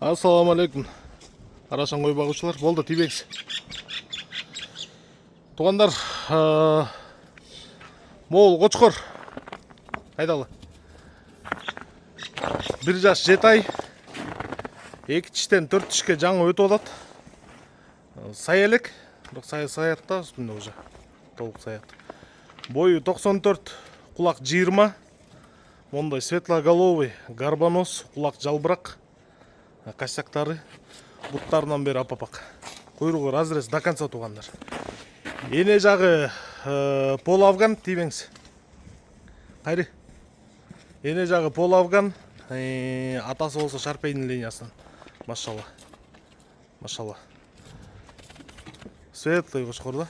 Ассаламу алейкум. Арашан кой багучулар. Болду тийбеңиз. Тугандар, моол кочкор. Кайдалы. 1 жаш 7 ай. 2 тиштен 4 тишке жаңы өтүп атат. Сай элек, бирок саят да үстүндө уже. Толук саят. Бою 94, кулак 20. Мондай светлоголовый, горбонос, кулак жалбырак. Костяктары буттарынан бери апапак. Куйругу разрез до конца тугандар. Эне жагы пол афган тийбеңиз. Кайры. Эне жагы пол афган, атасы болсо Шарпейдин линиясынан. Машалла. Машалла. Светлый кочкор да.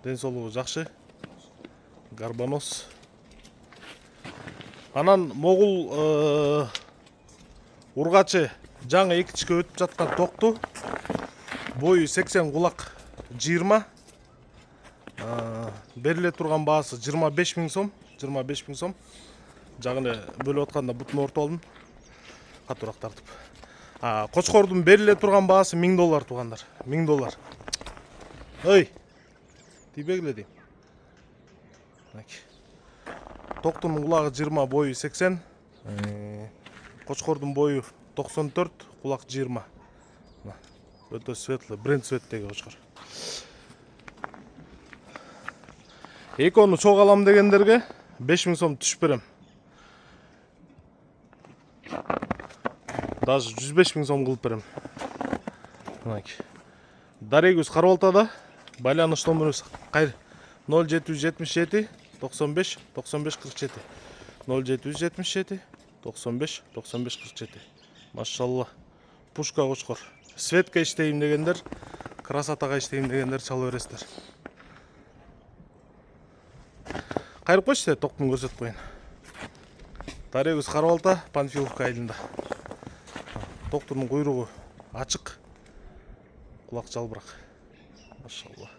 Ден соолугу жакшы. Горбонос. Анан могул ургачы жаңы 2 тишке өтүп жаткан токту. Бою 80, кулак 20. Бериле турган баасы 25 000 сом. 25 000 сом. Жагыны бөлүп атканда бутун ортоп алдым. Катуураак тартып. Кочкордун бериле турган баасы $1000 тугандар. $1000. Ой. Тийбегиле дейм. Токтун кулагы 20, бою 80. Кочкордун бою 94, кулак 20. Өтө светлый, бренд цветтеги кочкор. Экөөнү чогуу алам дегендерге 5000 сом түшүп берем. Даже 105 000 сом кылып берем. Дарегүз Карабалтада. Байланыш номерибиз кайр 0777 95 95 47. 0777 95 95 47. Машалла. Пушка кочкор. Светке иштейм дегендер, красотага иштейм дегендер чала бересиздер. Кайрып койчу, токтун көрсөтүп коюн. Дарегүз Карабалта, Панфиловка айылында. Токтунун куйругу ачык. Кулак жалбырак. Машалла.